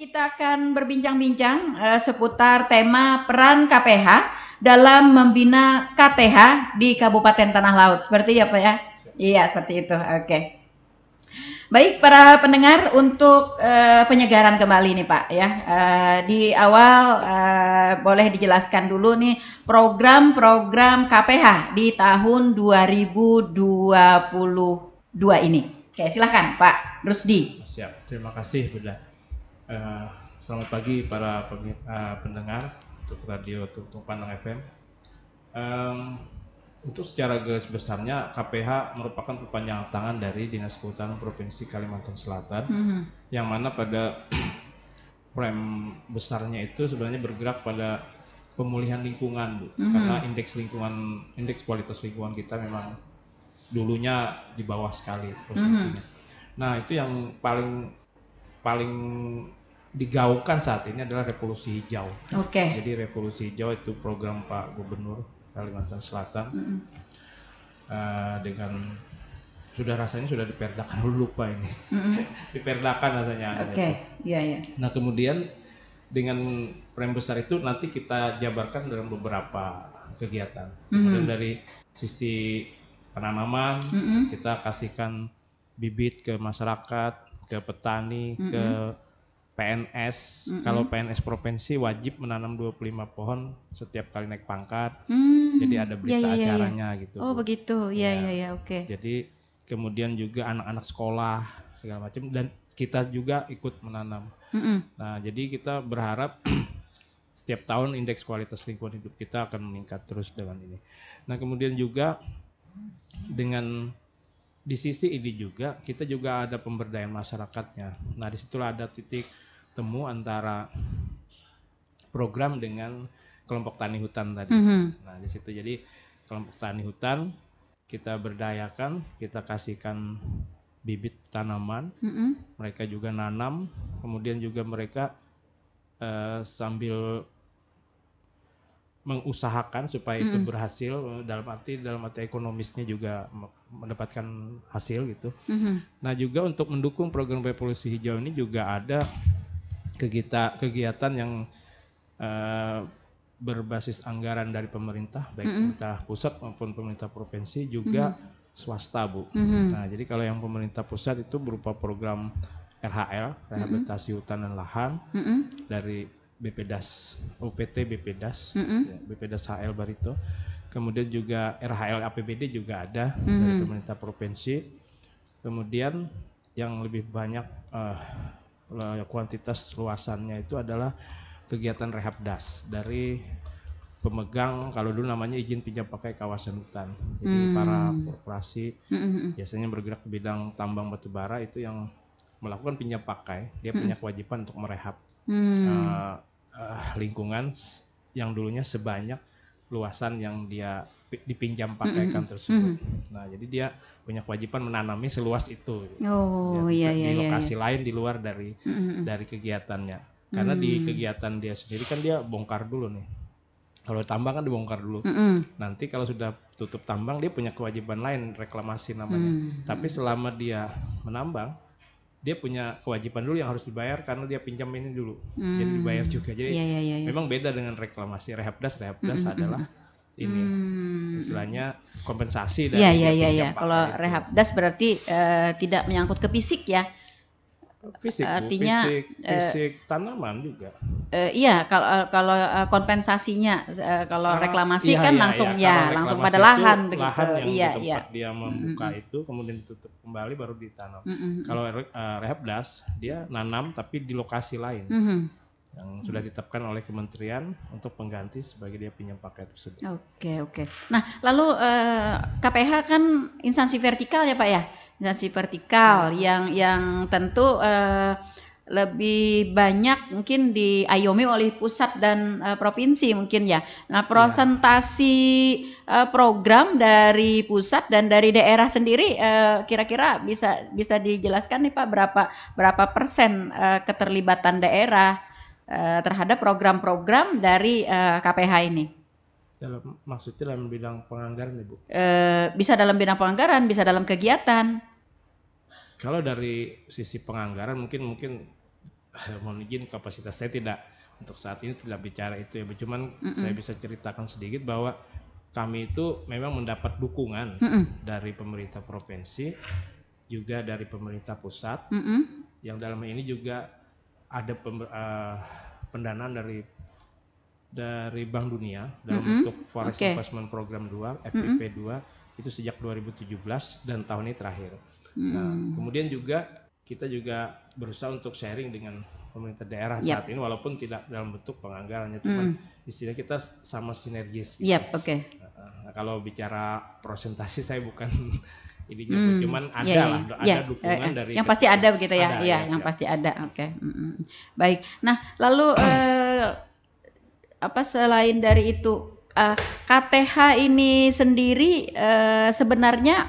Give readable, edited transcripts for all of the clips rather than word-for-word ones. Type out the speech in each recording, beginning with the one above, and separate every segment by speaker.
Speaker 1: kita akan berbincang-bincang seputar tema peran KPH dalam membina KTH di Kabupaten Tanah Laut. Seperti ya Pak ya? Iya, seperti itu. Oke. Baik para pendengar, untuk penyegaran kembali nih Pak ya. Di awal boleh dijelaskan dulu nih program-program KPH di tahun 2022 ini. Oke, silakan Pak Rusdi.
Speaker 2: Siap, terima kasih Bunda. Selamat pagi para pendengar untuk radio Tung Pandang FM. Untuk secara garis besarnya KPH merupakan perpanjangan tangan dari Dinas Kehutanan Provinsi Kalimantan Selatan, yang mana pada frame besarnya itu sebenarnya bergerak pada pemulihan lingkungan, Bu. Karena indeks kualitas lingkungan kita memang dulunya di bawah sekali posisinya. Nah, itu yang paling digaungkan saat ini adalah revolusi hijau. Jadi revolusi hijau itu program Pak Gubernur Kalimantan Selatan dengan rasanya sudah diperdakan, lupa ini. Diperdakan rasanya. Nah, kemudian dengan frame besar itu nanti kita jabarkan dalam beberapa kegiatan. Kemudian dari sisi penanaman kita kasihkan bibit ke masyarakat, ke petani, ke PNS. Kalau PNS provinsi wajib menanam 25 pohon setiap kali naik pangkat. Jadi ada berita acaranya gitu.
Speaker 1: Oh, begitu. Oke.
Speaker 2: Jadi kemudian juga anak-anak sekolah segala macam, dan kita juga ikut menanam. Nah, jadi kita berharap setiap tahun indeks kualitas lingkungan hidup kita akan meningkat terus dengan ini. Nah, kemudian juga dengan di sisi ini juga kita juga ada pemberdayaan masyarakatnya. Nah, disitulah ada titik temu antara program dengan kelompok tani hutan tadi. Nah, di situ jadi kelompok tani hutan kita berdayakan, kita kasihkan bibit tanaman, mereka juga nanam, kemudian juga mereka sambil mengusahakan supaya itu berhasil, dalam arti ekonomisnya juga mendapatkan hasil gitu. Nah, juga untuk mendukung program revolusi hijau ini juga ada kegiatan yang berbasis anggaran dari pemerintah, baik pemerintah pusat maupun pemerintah provinsi, juga swasta, Bu. Nah, jadi kalau yang pemerintah pusat itu berupa program RHL, rehabilitasi hutan dan lahan, dari BPDAS, UPT BPDAS, BPDAS HL Barito. Kemudian juga RHL APBD juga ada dari pemerintah provinsi. Kemudian yang lebih banyak kuantitas luasannya itu adalah kegiatan Rehabdas dari pemegang, kalau dulu namanya izin pinjam pakai kawasan hutan. Jadi para korporasi biasanya bergerak di bidang tambang batubara itu yang melakukan pinjam pakai, dia punya kewajiban untuk merehab lingkungan yang dulunya sebanyak luasan yang dia dipinjam pakaikan tersebut. Nah, jadi dia punya kewajiban menanami seluas itu. Di lokasi lain di luar dari kegiatannya. Karena di kegiatan dia sendiri kan dia bongkar dulu nih. Kalau tambang kan dibongkar dulu. Nanti kalau sudah tutup tambang dia punya kewajiban lain, reklamasi namanya. Tapi selama dia menambang, dia punya kewajiban dulu yang harus dibayar karena dia pinjam ini dulu. Jadi dibayar juga. Jadi memang beda dengan reklamasi. Rehabdas adalah ini istilahnya kompensasi dari
Speaker 1: pinjam pakai. Kalau Rehabdas berarti tidak menyangkut ke fisik ya.
Speaker 2: Fisik, artinya fisik tanaman juga.
Speaker 1: Iya, kalau kompensasinya kalau reklamasi kan langsung pada lahan begitu.
Speaker 2: Lahan yang di tempat dia membuka itu kemudian ditutup kembali baru ditanam. Kalau Rehabdas dia nanam tapi di lokasi lain. Yang sudah ditetapkan oleh kementerian untuk pengganti sebagai dia pinjam pakai tersebut.
Speaker 1: Oke. Nah, lalu KPH kan instansi vertikal ya Pak ya? Instansi vertikal yang tentu lebih banyak mungkin diayomi oleh pusat dan provinsi mungkin ya. Nah, presentasi program dari pusat dan dari daerah sendiri kira-kira bisa dijelaskan nih Pak berapa persen keterlibatan daerah terhadap program-program dari KPH ini?
Speaker 2: Maksudnya dalam bidang penganggaran, Ibu?
Speaker 1: Bisa dalam bidang penganggaran, bisa dalam kegiatan.
Speaker 2: Kalau dari sisi penganggaran mungkin mohon izin kapasitas saya tidak untuk saat ini tidak bicara itu ya, cuman saya bisa ceritakan sedikit bahwa kami itu memang mendapat dukungan dari pemerintah provinsi, juga dari pemerintah pusat, yang dalam ini juga ada pendanaan dari Bank Dunia dalam bentuk Forest Investment Program 2 FIP 2 itu sejak 2017 dan tahun ini terakhir. Nah, kemudian juga kita juga berusaha untuk sharing dengan pemerintah daerah saat ini, walaupun tidak dalam bentuk penganggarannya, cuma istilah kita sama sinergis gitu. Nah, kalau bicara presentasi saya bukan ininya, cuman ada dukungan dari
Speaker 1: yang pasti ada begitu ya. Iya, yang pasti ada. Baik. Nah, lalu selain dari itu, KTH ini sendiri sebenarnya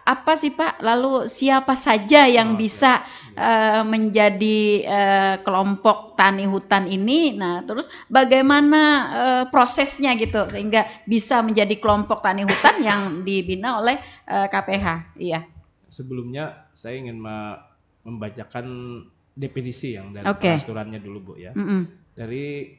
Speaker 1: apa sih Pak? Lalu siapa saja yang bisa menjadi kelompok tani hutan ini? Nah, terus bagaimana prosesnya gitu sehingga bisa menjadi kelompok tani hutan yang dibina oleh KPH? Iya.
Speaker 2: Sebelumnya saya ingin membacakan definisi yang dari peraturannya dulu Bu ya. Dari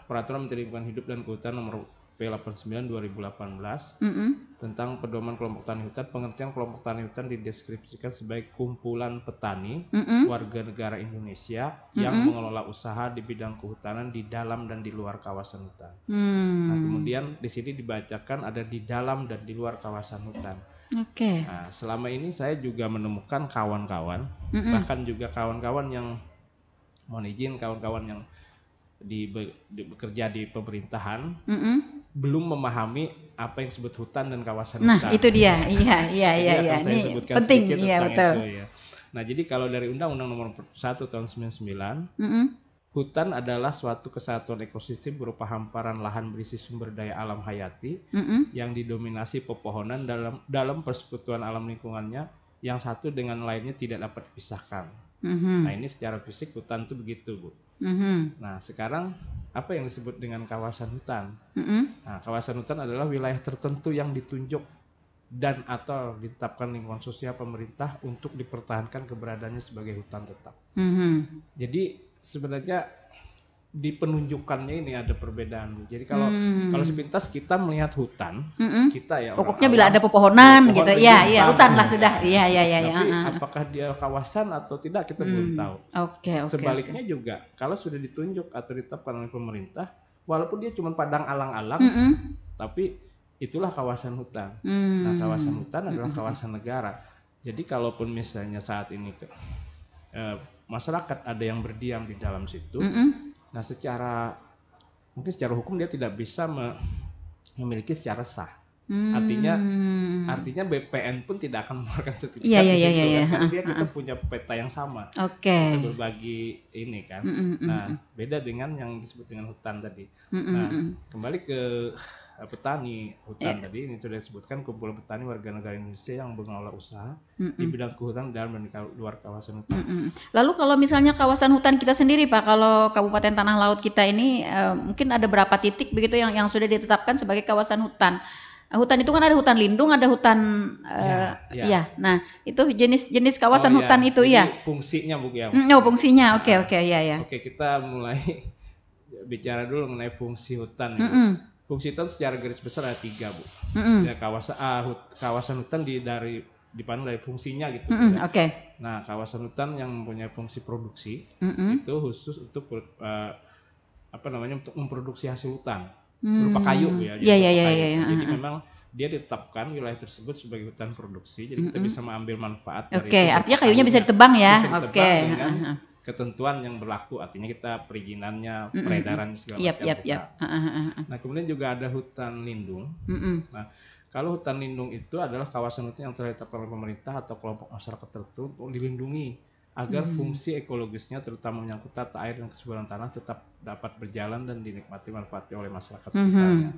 Speaker 2: Peraturan Menteri Lingkungan Hidup dan Kehutanan Nomor P89 2018 tentang pedoman kelompok tani hutan. Pengertian kelompok tani hutan dideskripsikan sebagai kumpulan petani warga negara Indonesia yang mengelola usaha di bidang kehutanan di dalam dan di luar kawasan hutan. Nah, kemudian di sini dibacakan ada di dalam dan di luar kawasan hutan. Nah, selama ini saya juga menemukan kawan-kawan, bahkan juga kawan-kawan yang mohon izin kawan-kawan yang bekerja di pemerintahan belum memahami apa yang disebut hutan dan kawasan hutan.
Speaker 1: Nah, itu dia. Iya. Ini penting, iya betul.
Speaker 2: Itu, ya. Nah, jadi kalau dari Undang-Undang Nomor 1 Tahun 99, hutan adalah suatu kesatuan ekosistem berupa hamparan lahan berisi sumber daya alam hayati yang didominasi pepohonan dalam persekutuan alam lingkungannya yang satu dengan lainnya tidak dapat dipisahkan. Nah, ini secara fisik hutan itu begitu, Bu. Nah, sekarang apa yang disebut dengan kawasan hutan? Nah, kawasan hutan adalah wilayah tertentu yang ditunjuk dan atau ditetapkan lingkungan sosial pemerintah untuk dipertahankan keberadaannya sebagai hutan tetap. Jadi sebenarnya di penunjukannya ini ada perbedaan, Bu. Jadi kalau sepintas kita melihat hutan, kita ya
Speaker 1: pokoknya bila ada pepohonan gitu. Iya, hutan lah sudah. Iya.
Speaker 2: Tapi apakah dia kawasan atau tidak kita belum tahu. Sebaliknya juga kalau sudah ditunjuk atau ditetapkan oleh pemerintah, walaupun dia cuma padang alang-alang, tapi itulah kawasan hutan. Nah, kawasan hutan adalah kawasan negara. Jadi kalaupun misalnya saat ini masyarakat ada yang berdiam di dalam situ, nah mungkin secara hukum dia tidak bisa memiliki secara sah. Artinya BPN pun tidak akan mengeluarkan sertifikat di situ kan kita punya peta yang sama. Kita berbagi ini kan. Nah, beda dengan yang disebut dengan hutan tadi. Nah, kembali ke petani hutan tadi, ini sudah disebutkan kumpulan petani warga negara Indonesia yang mengelola usaha di bidang kehutanan dalam dan di luar kawasan hutan.
Speaker 1: Lalu kalau misalnya kawasan hutan kita sendiri Pak, kalau Kabupaten Tanah Laut kita ini mungkin ada berapa titik begitu yang sudah ditetapkan sebagai kawasan hutan? Hutan itu kan ada hutan lindung, ada hutan Nah, itu jenis kawasan hutan itu ya.
Speaker 2: Fungsinya Bu ya.
Speaker 1: Fungsinya. Oke, ya.
Speaker 2: Oke, kita mulai bicara dulu mengenai fungsi hutan. Fungsi hutan secara garis besar ada 3, Bu. Ya, kawasan hutan dipandang dari fungsinya gitu. Nah, kawasan hutan yang mempunyai fungsi produksi itu khusus untuk untuk memproduksi hasil hutan. Berupa kayu ya. Jadi memang dia ditetapkan wilayah tersebut sebagai hutan produksi. Jadi kita bisa mengambil manfaat dari itu.
Speaker 1: Artinya kayunya bisa ditebang ya.
Speaker 2: Dengan ketentuan yang berlaku. Artinya kita perizinannya, peredaran segala macam. Nah, kemudian juga ada hutan lindung. Nah, kalau hutan lindung itu adalah kawasan hutan yang telah ditetapkan oleh pemerintah atau kelompok masyarakat tertentu untuk dilindungi agar fungsi ekologisnya terutama menyangkut tata air dan kesuburan tanah tetap dapat berjalan dan dinikmati manfaatnya oleh masyarakat sekitarnya.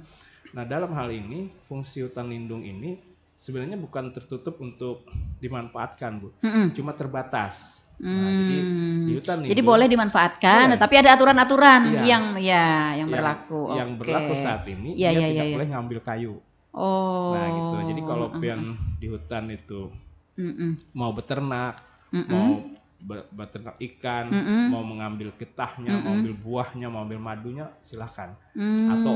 Speaker 2: Nah, dalam hal ini fungsi hutan lindung ini sebenarnya bukan tertutup untuk dimanfaatkan, Bu. Cuma terbatas. Nah, jadi di hutan lindung,
Speaker 1: jadi boleh dimanfaatkan, tapi ada aturan-aturan yang berlaku.
Speaker 2: Yang berlaku saat ini dia tidak boleh ngambil kayu. Nah, gitu. Jadi kalau pian di hutan itu mau beternak, mau beternak ikan, mau mengambil getahnya, mau ambil buahnya, mau ambil madunya, silahkan. Atau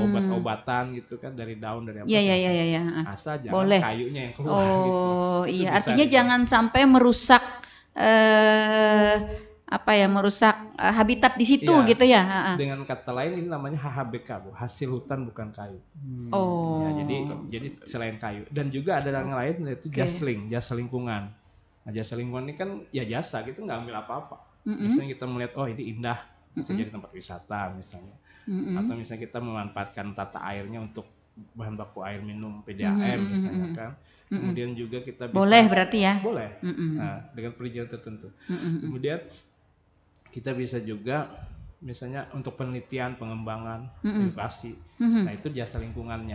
Speaker 2: obat-obatan gitu kan dari daun dari apa.
Speaker 1: Iya.
Speaker 2: Asal jangan
Speaker 1: Boleh.
Speaker 2: kayunya yang keluar gitu.
Speaker 1: Oh
Speaker 2: Itu
Speaker 1: iya,
Speaker 2: bisa
Speaker 1: artinya
Speaker 2: dibuat.
Speaker 1: jangan sampai merusak merusak habitat di situ
Speaker 2: Iya,
Speaker 1: gitu ya.
Speaker 2: dengan kata lain ini namanya HHBK, Bu, hasil hutan bukan kayu.
Speaker 1: Oh.
Speaker 2: Ya, jadi selain kayu dan juga ada yang lain yaitu jasa lingkungan. Nah, jasa lingkungan ini kan ya jasa, kita nggak ambil apa-apa. Misalnya kita melihat oh ini indah, bisa jadi tempat wisata misalnya. Atau misalnya kita memanfaatkan tata airnya untuk bahan baku air minum PDAM misalnya kan. Kemudian juga kita bisa
Speaker 1: boleh berarti ya.
Speaker 2: Boleh. Nah, dengan perizinan tertentu. Kemudian kita bisa juga misalnya untuk penelitian, pengembangan, edukasi. Nah, itu jasa lingkungannya.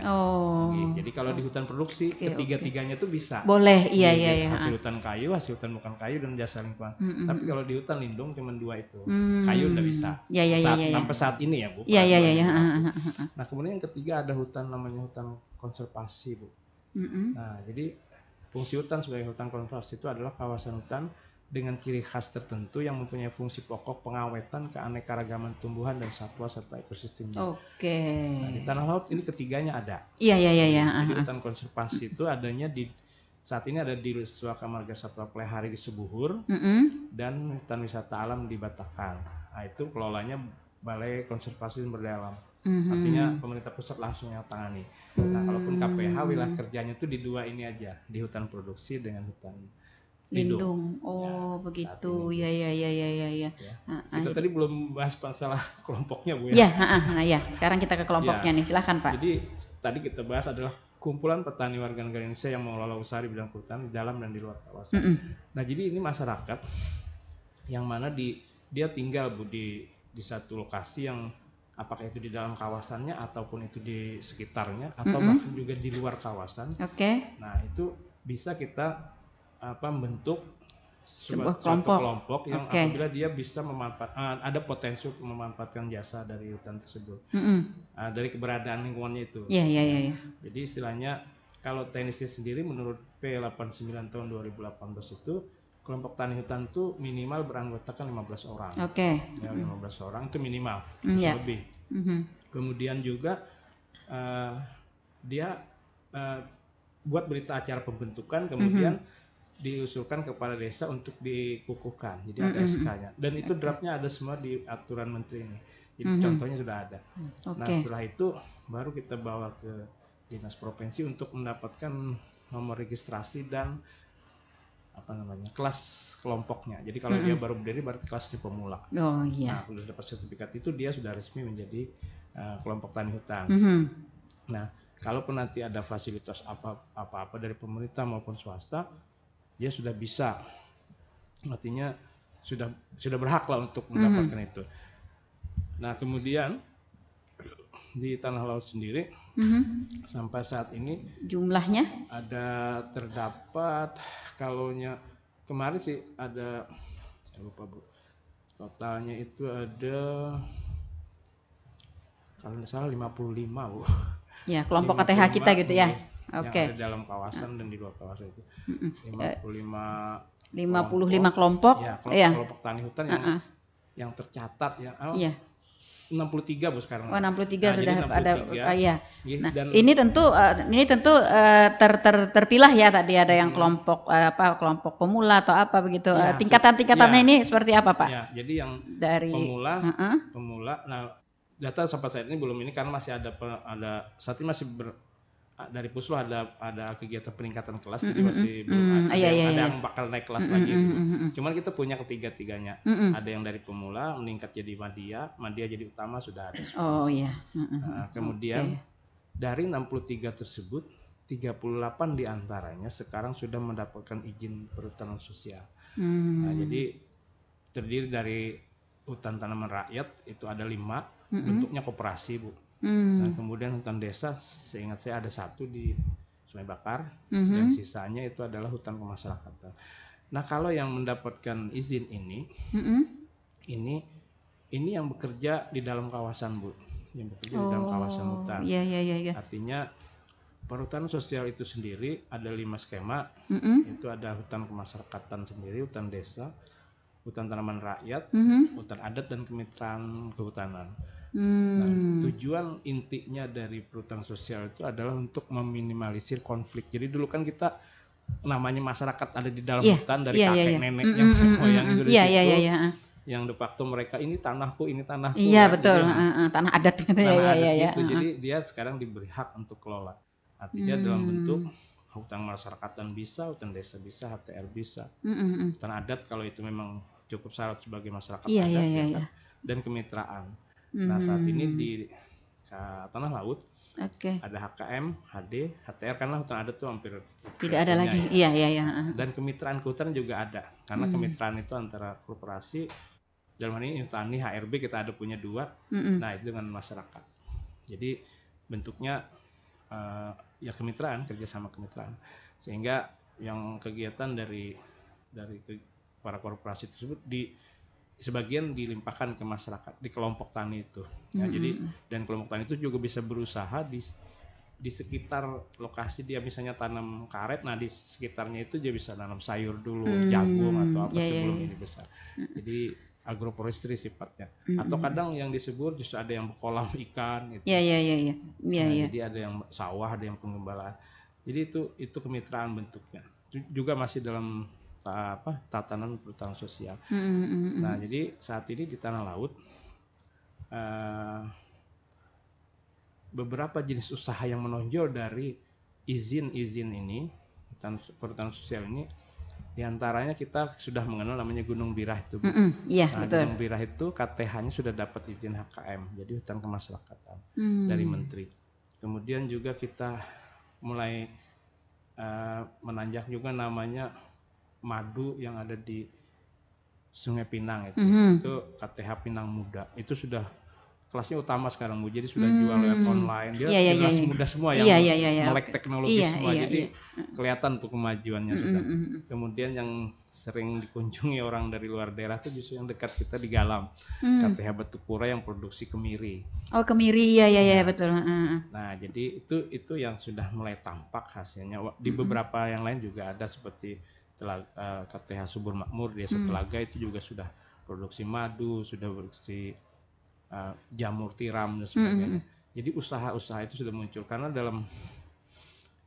Speaker 2: Jadi kalau di hutan produksi ketiga-tiganya tuh bisa.
Speaker 1: Boleh, iya.
Speaker 2: Hasil hutan kayu, hasil hutan bukan kayu, dan jasa lingkungan. Tapi kalau di hutan lindung cuma 2 itu. Kayu udah bisa. Sampai saat ini ya, Bu.
Speaker 1: Iya.
Speaker 2: Nah, kemudian yang ketiga ada hutan namanya hutan konservasi, Bu. Nah, jadi fungsi hutan sebagai hutan konservasi itu adalah kawasan hutan dengan ciri khas tertentu yang mempunyai fungsi pokok pengawetan keanekaragaman tumbuhan dan satwa serta ekosistemnya. Nah, di tanah laut ini ketiganya ada.
Speaker 1: Iya.
Speaker 2: Jadi hutan konservasi itu adanya saat ini ada di Suaka Marga Satwa Plehari di Sebuhur dan hutan wisata alam di Batakan. Nah, itu kelolanya Balai Konservasi Sumber Daya Alam. Artinya pemerintah pusat langsung yang tangani. Nah, kalaupun KPH wilayah kerjanya itu di 2 ini aja, di hutan produksi dengan hutan lindung.
Speaker 1: Begitu. Iya.
Speaker 2: Kita tadi belum bahas masalah kelompoknya, Bu ya.
Speaker 1: Iya. Sekarang kita ke kelompoknya nih, silakan Pak.
Speaker 2: Jadi tadi kita bahas adalah kumpulan petani warga negara Indonesia yang mengelola usaha di bidang perhutanan di dalam dan di luar kawasan. Nah, jadi ini masyarakat yang mana dia tinggal, Bu, di satu lokasi yang apakah itu di dalam kawasannya ataupun itu di sekitarnya atau bahkan juga di luar kawasan. Nah, itu bisa kita membentuk suatu kelompok yang apabila dia bisa ada potensi untuk memanfaatkan jasa dari hutan tersebut, dari keberadaan lingkungannya itu.
Speaker 1: Iya.
Speaker 2: Jadi istilahnya kalau teknisnya sendiri menurut P89 tahun 2018 itu kelompok tani hutan itu minimal beranggotakan 15 orang. 15 orang itu minimal, bisa lebih. Kemudian juga dia buat berita acara pembentukan, kemudian diusulkan kepada desa untuk dikukuhkan. Jadi ada SK-nya. Dan itu draftnya ada semua di aturan menteri ini. Jadi contohnya sudah ada. Nah, setelah itu baru kita bawa ke dinas provinsi untuk mendapatkan nomor registrasi dan kelas kelompoknya. Jadi kalau dia baru berdiri berarti kelasnya pemula. Nah, sudah dapat sertifikat itu dia sudah resmi menjadi kelompok tani hutan. Nah, kalaupun nanti ada fasilitas apa-apa dari pemerintah maupun swasta, dia sudah bisa, artinya sudah berhak lah untuk mendapatkan itu. Nah, kemudian di tanah laut sendiri sampai saat ini
Speaker 1: jumlahnya
Speaker 2: ada terdapat, kalaunya kemarin sih ada, saya lupa, Bu, totalnya itu ada kalau tidak salah 55, Bu.
Speaker 1: Ya, kelompok KTH kita gitu ya.
Speaker 2: Yang ada dalam kawasan dan di luar kawasan itu
Speaker 1: 55 kelompok.
Speaker 2: Kelompok tani hutan yang tercatat ya. 63, Bu, sekarang.
Speaker 1: 63 sudah 63. Ada. Nah,
Speaker 2: dan
Speaker 1: ini tentu terpilah ya, tadi ada yang kelompok kelompok pemula atau apa begitu. Tingkatan-tingkatannya ini seperti apa, Pak?
Speaker 2: Ya, jadi yang dari pemula. Nah, data sampai saat ini belum ini karena masih ada saat ini masih dari Puslo ada kegiatan peningkatan kelas, jadi masih belum ada yang bakal naik kelas lagi. Cuman kita punya ketiga-tiganya. Ada yang dari pemula meningkat jadi madya jadi utama sudah ada. Nah, kemudian dari 63 tersebut 38 diantaranya sekarang sudah mendapatkan izin perhutanan sosial. Nah, jadi terdiri dari hutan tanaman rakyat itu ada 5, bentuknya koperasi, Bu. Nah, kemudian hutan desa, seingat saya ada 1 di Sungai Bakar, dan sisanya itu adalah hutan kemasyarakatan. Nah, kalau yang mendapatkan izin ini yang bekerja di dalam kawasan, Bu, yang bekerja di dalam kawasan hutan.
Speaker 1: Iya.
Speaker 2: Artinya perhutanan sosial itu sendiri ada 5 skema, itu ada hutan kemasyarakatan sendiri, hutan desa, hutan tanaman rakyat, hutan adat dan kemitraan kehutanan. Nah, tujuan intinya dari perhutanan sosial itu adalah untuk meminimalisir konflik. Jadi dulu kan kita namanya masyarakat ada di dalam hutan dari kakek nenek yang moyang itu di situ, yang de facto mereka ini tanahku, ini tanahku.
Speaker 1: Iya, betul. Tanah adat gitu
Speaker 2: ya. Jadi dia sekarang diberi hak untuk kelola. Artinya dalam bentuk hutan masyarakat dan bisa, hutan desa bisa, HTR bisa. Hutan adat kalau itu memang cukup syarat sebagai masyarakat adat kan? Dan kemitraan. Nah, saat ini di tanah laut ada HKM, HD, HTR karena hutan adat itu hampir
Speaker 1: tidak ada lagi.
Speaker 2: Ya. Dan kemitraan kehutanan juga ada. Karena kemitraan itu antara korporasi, dalam hal ini Tani, HRB kita ada punya 2. Nah, itu dengan masyarakat. Jadi bentuknya ya kemitraan, kerjasama kemitraan. Sehingga yang kegiatan dari para korporasi tersebut sebagian dilimpahkan ke masyarakat di kelompok tani itu. Ya, jadi dan kelompok tani itu juga bisa berusaha di sekitar lokasi dia misalnya tanam karet, nah di sekitarnya itu dia bisa tanam sayur dulu, jagung atau apa sebelum ini besar. Jadi agroforestry sifatnya. Atau kadang yang disebut justru ada yang kolam ikan gitu. Jadi ada yang sawah, ada yang pengembalaan. Jadi itu kemitraan bentuknya. Itu juga masih dalam tatanan perhutanan sosial. Nah, jadi saat ini di tanah laut beberapa jenis usaha yang menonjol dari izin-izin ini perhutanan sosial ini, diantaranya kita sudah mengenal namanya Gunung Birah itu.
Speaker 1: Betul.
Speaker 2: Gunung Birah itu KTH-nya sudah dapat izin HKM, jadi hutan kemasyarakatan dari menteri. Kemudian juga kita mulai menanjak juga namanya madu yang ada di Sungai Pinang itu KTH Pinang Muda, itu sudah kelasnya utama sekarang Bu, jadi sudah jual lewat online, dia generasi muda semua yang melek teknologi semua, jadi kelihatan tuh kemajuannya sudah. Kemudian yang sering dikunjungi orang dari luar daerah itu justru yang dekat kita di Galam, KTH Batu Pura yang produksi kemiri.
Speaker 1: Oh, kemiri, iya betul.
Speaker 2: Nah, jadi itu yang sudah mulai tampak hasilnya. Di beberapa yang lain juga ada seperti KTH Subur Makmur di Desa Telaga itu juga sudah produksi madu, sudah produksi jamur tiram dan sebagainya. Jadi usaha-usaha itu sudah muncul karena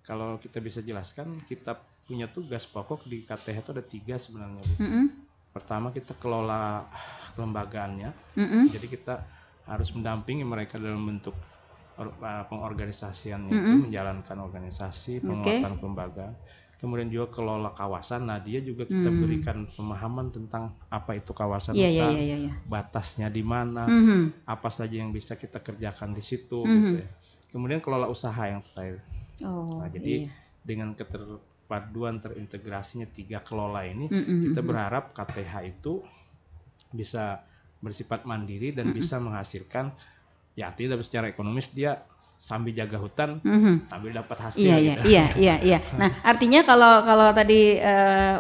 Speaker 2: kalau kita bisa jelaskan, kita punya tugas pokok di KTH itu ada 3 sebenarnya. Pertama, kita kelola kelembagaannya. Jadi kita harus mendampingi mereka dalam bentuk pengorganisasiannya, itu menjalankan organisasi, penguatan kelembagaan. Kemudian juga kelola kawasan. Nah, dia juga kita berikan pemahaman tentang apa itu kawasan hutan, batasnya di mana, apa saja yang bisa kita kerjakan di situ. Gitu ya. Kemudian kelola usaha yang terakhir. Nah, jadi dengan keterpaduan terintegrasinya 3 kelola ini, kita berharap KTH itu bisa bersifat mandiri dan bisa menghasilkan, ya tidak secara ekonomis dia sambil jaga hutan, sambil dapat hasil.
Speaker 1: Iya. Nah, artinya kalau tadi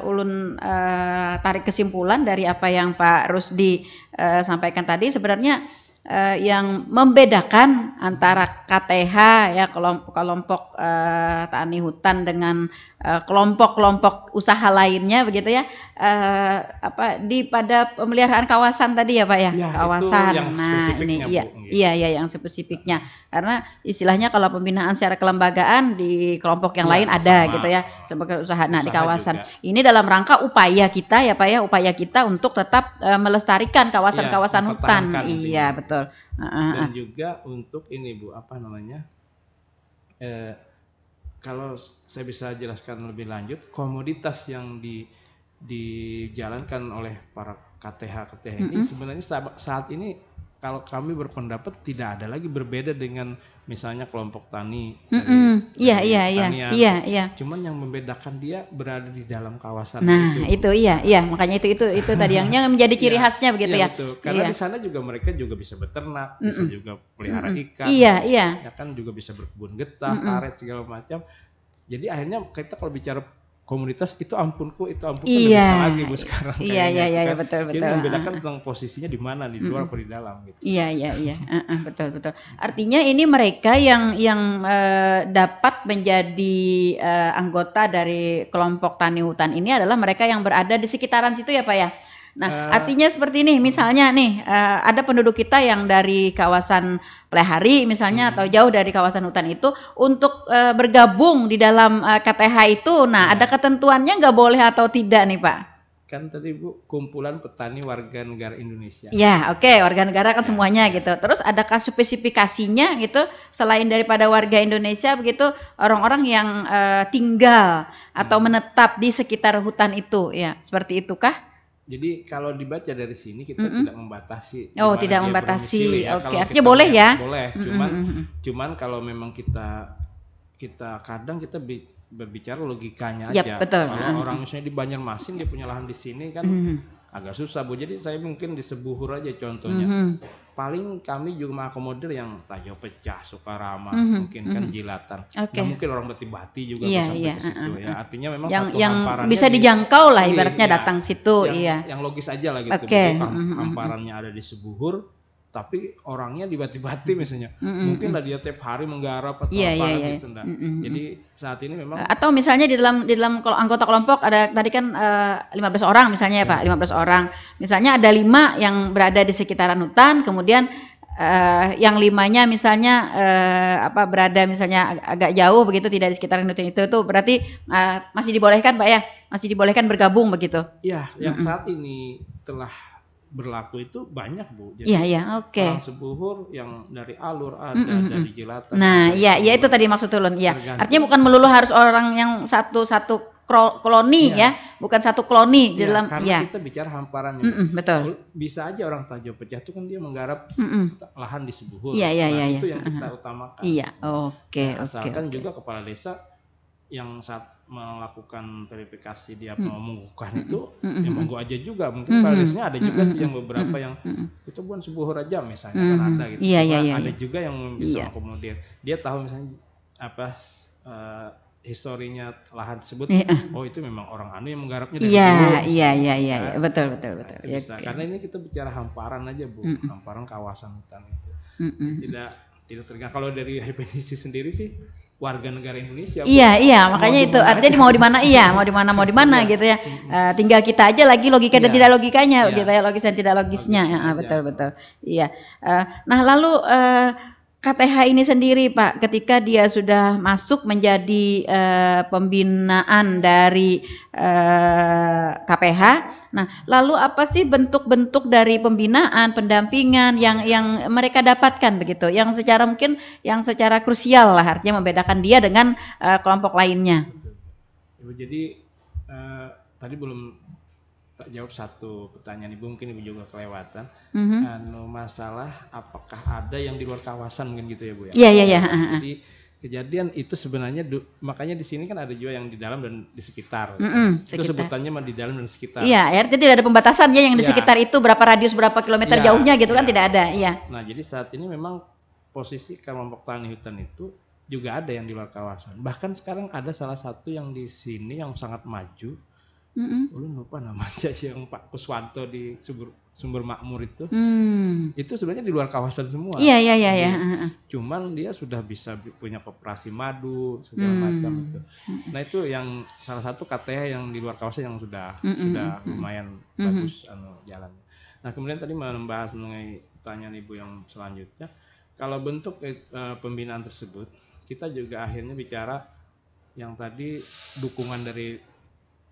Speaker 1: Ulun tarik kesimpulan dari apa yang Pak Rusdi sampaikan tadi, sebenarnya yang membedakan antara KTH ya kelompok tani hutan dengan kelompok-kelompok usaha lainnya begitu ya, pada pemeliharaan kawasan tadi ya Pak ya, kawasan. Nah ini iya yang spesifiknya, karena istilahnya kalau pembinaan secara kelembagaan di kelompok yang lain ada gitu ya sebagai usaha. Nah di kawasan juga. Ini dalam rangka upaya kita ya Pak ya, upaya kita untuk tetap melestarikan kawasan-kawasan hutan. Iya betul.
Speaker 2: Dan juga untuk ini Bu, kalau saya bisa jelaskan lebih lanjut, komoditas yang dijalankan oleh para KTH ini sebenarnya saat ini kalau kami berpendapat tidak ada lagi berbeda dengan misalnya kelompok tani. Iya. Cuman yang membedakan dia berada di dalam kawasan.
Speaker 1: Nah itu makanya itu tadi yang menjadi ciri khasnya begitu ya.
Speaker 2: Betul. Karena di sana juga mereka juga bisa beternak, bisa juga pelihara ikan.
Speaker 1: Iya.
Speaker 2: Ya kan juga bisa berkebun getah, karet segala macam. Jadi akhirnya kita kalau bicara komunitas itu ampunku bisa lagi Bu sekarang.
Speaker 1: Iya betul.
Speaker 2: Jadi membedakan tentang posisinya di mana, di luar atau di dalam gitu.
Speaker 1: Iya. Betul. Artinya ini mereka yang dapat menjadi anggota dari kelompok tani hutan ini adalah mereka yang berada di sekitaran situ ya Pak ya. Nah, artinya seperti ini, misalnya nih, ada penduduk kita yang dari kawasan Plehari misalnya atau jauh dari kawasan hutan itu untuk bergabung di dalam KTH itu, nah ada ketentuannya nggak boleh atau tidak nih Pak?
Speaker 2: Kan tadi Bu, kumpulan petani warga negara Indonesia.
Speaker 1: Ya, oke, warga negara kan semuanya gitu. Terus adakah spesifikasinya gitu selain daripada warga Indonesia begitu orang-orang yang tinggal atau menetap di sekitar hutan itu ya, seperti itukah?
Speaker 2: Jadi kalau dibaca dari sini kita tidak membatasi.
Speaker 1: Oh, tidak membatasi.
Speaker 2: Ya.
Speaker 1: Oke, artinya boleh ya?
Speaker 2: Boleh. Cuman kalau memang kita kadang kita berbicara logikanya aja.
Speaker 1: Betul.
Speaker 2: Kalau orang misalnya di Banjarmasin dia punya lahan di sini kan agak susah Bu. Jadi saya mungkin di Sebuhur aja contohnya. Paling kami juga mengakomodir yang Tajau Pecah, Sukarama, mungkin kan Jilatan. Nah, mungkin orang Bati-Bati juga bisa sampai ke situ ya. Artinya memang
Speaker 1: yang bisa dijangkau lah ibaratnya datang situ.
Speaker 2: Yang logis aja lah gitu. Hamparannya ada di Sebuhur, tapi orangnya di Bati-Bati misalnya. Mungkin lah dia tiap hari menggarap atau apa gitu. Jadi saat ini memang
Speaker 1: atau misalnya di dalam anggota kelompok ada tadi kan 15 orang misalnya ya Pak, 15 orang. Misalnya ada 5 yang berada di sekitaran hutan, kemudian yang 5-nya misalnya berada misalnya agak jauh begitu, tidak di sekitaran hutan itu berarti masih dibolehkan Pak ya? Masih dibolehkan bergabung begitu?
Speaker 2: Iya, yang saat ini telah berlaku itu banyak Bu. Jadi orang Sebuhur yang dari Alur ada, dari Jilatan.
Speaker 1: Nah, iya itu tadi maksud Ulun. Iya. Artinya bukan melulu harus orang yang satu koloni ya, bukan satu koloni di dalam.
Speaker 2: Karena kita bicara hamparannya.
Speaker 1: Betul.
Speaker 2: Bisa aja orang Tajau Pecah itu kan dia menggarap lahan di Sebuhur.
Speaker 1: Iya.
Speaker 2: Itu yang kita utamakan.
Speaker 1: Iya, oke.
Speaker 2: Asalkan juga kepala desa yang saat melakukan verifikasi dia mau mengukuhkan itu ya monggo aja juga, mungkin balisnya ada juga sih yang beberapa yang itu bukan Sebuhur aja misalnya kan ada gitu. Ada juga yang bisa akomodir, dia tahu misalnya apa historinya lahan tersebut, oh itu memang orang anu yang menggarapnya dari dulu.
Speaker 1: Iya, betul.
Speaker 2: Bisa. Karena ini kita bicara hamparan aja Bu, hamparan kawasan hutan itu. Tidak tergantung. Kalau dari definisi sendiri sih warga negara Indonesia.
Speaker 1: Iya, makanya itu artinya mau di mana gitu ya. Tinggal kita aja lagi logika dan tidak logikanya gitu ya, logis dan tidak logisnya. Betul. Iya. Nah, lalu KTH ini sendiri Pak, ketika dia sudah masuk menjadi pembinaan dari KPH, nah lalu apa sih bentuk-bentuk dari pembinaan, pendampingan yang mereka dapatkan begitu, yang secara krusial lah, artinya membedakan dia dengan kelompok lainnya.
Speaker 2: Jadi tadi belum tak jawab satu pertanyaan Ibu, mungkin Ibu juga kelewatan. Masalah apakah ada yang di luar kawasan mungkin gitu ya Bu ya?
Speaker 1: Iya.
Speaker 2: Jadi kejadian itu sebenarnya makanya di sini kan ada juga yang di dalam dan di sekitar. Itu sebutannya mah di dalam dan sekitar.
Speaker 1: Iya, artinya tidak ada pembatasan ya yang di sekitar itu berapa radius berapa kilometer jauhnya gitu kan tidak ada. Iya.
Speaker 2: Nah, jadi saat ini memang posisi kelompok tani hutan itu juga ada yang di luar kawasan. Bahkan sekarang ada salah satu yang di sini yang sangat maju. Lu lupa namanya yang Pak Kuswanto di Sumber Makmur itu. Itu sebenarnya di luar kawasan semua.
Speaker 1: Iya.
Speaker 2: Cuman dia sudah bisa punya koperasi madu segala macam itu. Nah, itu yang salah satu KTH yang di luar kawasan yang sudah lumayan bagus jalannya. Nah, kemudian tadi membahas mengenai pertanyaan Ibu yang selanjutnya. Kalau bentuk pembinaan tersebut, kita juga akhirnya bicara yang tadi dukungan dari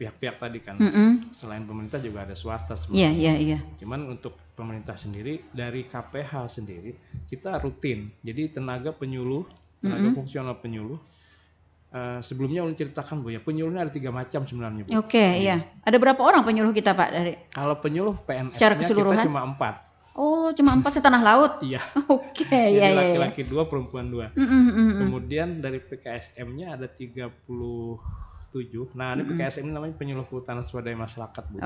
Speaker 2: pihak-pihak tadi kan, selain pemerintah juga ada swasta sebenarnya.
Speaker 1: Iya.
Speaker 2: Cuman untuk pemerintah sendiri dari KPH sendiri kita rutin. Jadi tenaga fungsional penyuluh. Sebelumnya ulun ceritakan Bu ya, penyuluhnya ada 3 macam sebenarnya Bu.
Speaker 1: Iya. Ada berapa orang penyuluh kita Pak dari?
Speaker 2: Kalau penyuluh PNS-nya kita cuma 4.
Speaker 1: Oh, cuma 4 setanah laut?
Speaker 2: Iya.
Speaker 1: Iya.
Speaker 2: Laki-laki 2, perempuan 2. Kemudian dari PKSM-nya ada 37. Nah, ini PKSM ini namanya penyuluh kehutanan swadaya masyarakat Bu.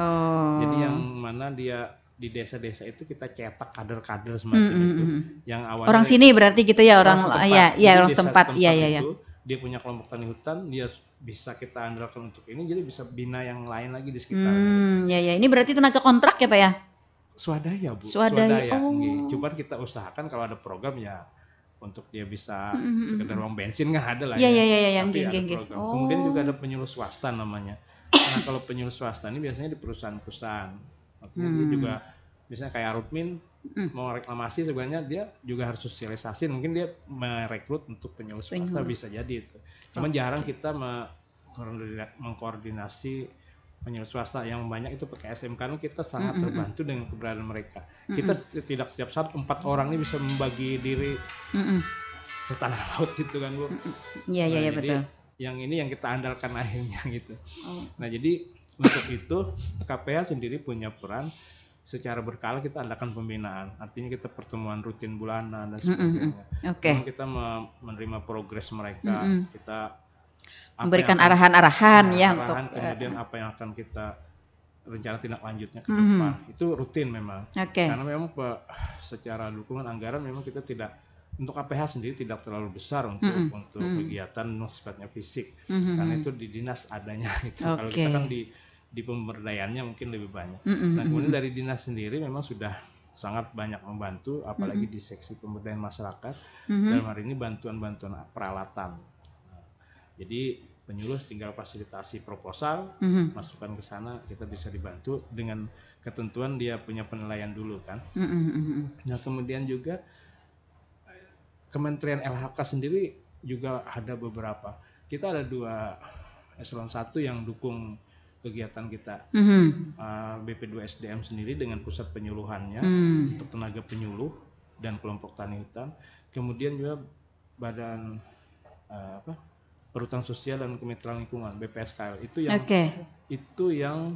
Speaker 2: Jadi yang mana dia di desa-desa itu kita cetak kader-kader semacam itu. Yang awalnya
Speaker 1: orang sini berarti gitu ya, orang setempat. Iya.
Speaker 2: Dia punya kelompok tani hutan, dia bisa kita andalkan untuk ini, jadi bisa bina yang lain lagi di sekitarnya.
Speaker 1: Iya. Ini berarti tenaga kontrak ya Pak ya?
Speaker 2: Swadaya Bu.
Speaker 1: Swadaya.
Speaker 2: Cuman kita usahakan kalau ada program ya untuk dia bisa sekedar uang bensin kan ada lah
Speaker 1: ya.
Speaker 2: Tapi ada program. Kemudian juga ada penyuluh swasta namanya. Nah, kalau penyuluh swasta ini biasanya di perusahaan-perusahaan Artinya dia juga misalnya kayak Arutmin mau reklamasi, sebenarnya dia juga harus sosialisasi, mungkin dia merekrut untuk penyuluh swasta bisa jadi itu. Cuman jarang kita mengkoordinasi penyuluh swasta, yang banyak itu pakai SMK, karena kita sangat terbantu dengan keberadaan mereka. Kita tidak setiap saat 4 orang ini bisa membagi diri setanah laut gitu kan Bu.
Speaker 1: Iya iya betul.
Speaker 2: Yang ini yang kita andalkan akhirnya gitu. Nah jadi untuk itu KPH sendiri punya peran. Secara berkala kita adakan pembinaan, artinya kita pertemuan rutin bulanan dan sebagainya. Kita menerima progres mereka, kita
Speaker 1: memberikan arahan-arahan ya untuk
Speaker 2: kemudian apa yang akan kita rencana tindak lanjutnya ke depan. Itu rutin memang. Karena memang secara dukungan anggaran memang kita tidak, untuk KPH sendiri tidak terlalu besar untuk kegiatan sifatnya fisik, karena itu di dinas adanya itu. Kalau kita kan di pemberdayaannya mungkin lebih banyak. Nah kemudian dari dinas sendiri memang sudah sangat banyak membantu, apalagi di seksi pemberdayaan masyarakat. Dalam hari ini bantuan-bantuan peralatan. Nah, jadi penyuluh tinggal fasilitasi proposal, masukkan ke sana, kita bisa dibantu dengan ketentuan dia punya penilaian dulu kan. Nah kemudian juga Kementerian LHK sendiri juga ada beberapa. Kita ada 2 eselon 1 yang dukung kegiatan kita. BP2SDM sendiri dengan pusat penyuluhannya untuk tenaga penyuluh dan kelompok tani hutan. Kemudian juga Badan Perhutanan Sosial dan Kemitraan Lingkungan BPSKL itu yang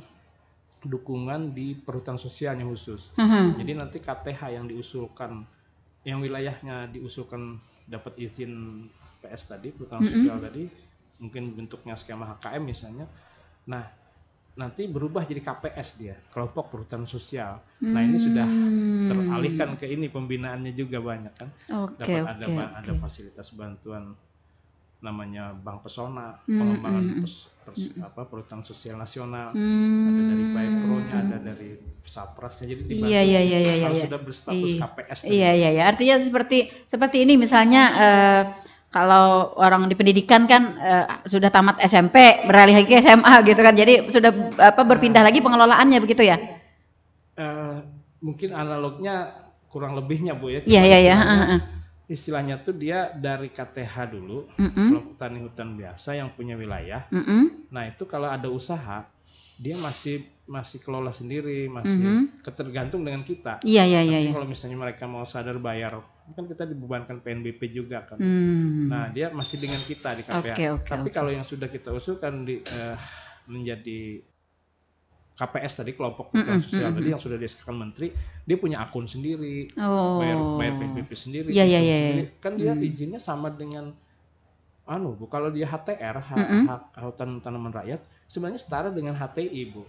Speaker 2: dukungan di perhutanan sosialnya khusus. Jadi nanti KTH yang diusulkan, yang wilayahnya diusulkan dapat izin PS tadi, perhutanan sosial tadi, mungkin bentuknya skema HKM misalnya. Nah nanti berubah jadi KPS dia, kelompok perhutanan sosial. Nah ini sudah teralihkan ke ini, pembinaannya juga banyak kan. Ada fasilitas bantuan namanya Bank Pesona, pengembangan perhutanan sosial nasional, ada dari Baipro-nya, ada dari Saprasnya, jadi dibantu. Kalau sudah berstatus KPS.
Speaker 1: Iya. Artinya seperti ini misalnya. Kalau orang di pendidikan kan sudah tamat SMP beralih lagi ke SMA gitu kan, jadi sudah berpindah lagi pengelolaannya begitu ya?
Speaker 2: Mungkin analognya kurang lebihnya Bu ya.
Speaker 1: Iya.
Speaker 2: Istilahnya tuh dia dari KTH dulu, kelompok tani hutan biasa yang punya wilayah. Nah itu kalau ada usaha dia masih kelola sendiri, masih ketergantung dengan kita.
Speaker 1: Iya.
Speaker 2: Kalau misalnya mereka mau sadar bayar, kan kita dibebankan PNBP juga kan. Nah dia masih dengan kita di KPH. Tapi kalau yang sudah kita usulkan menjadi KPS tadi, kelompok perhutanan sosial tadi yang sudah disahkan menteri, dia punya akun sendiri, bayar PNBP sendiri.
Speaker 1: Iya.
Speaker 2: Kan dia izinnya sama dengan Bu, kalau dia HTR, hak hutan tanaman rakyat, sebenarnya setara dengan HTI Bu.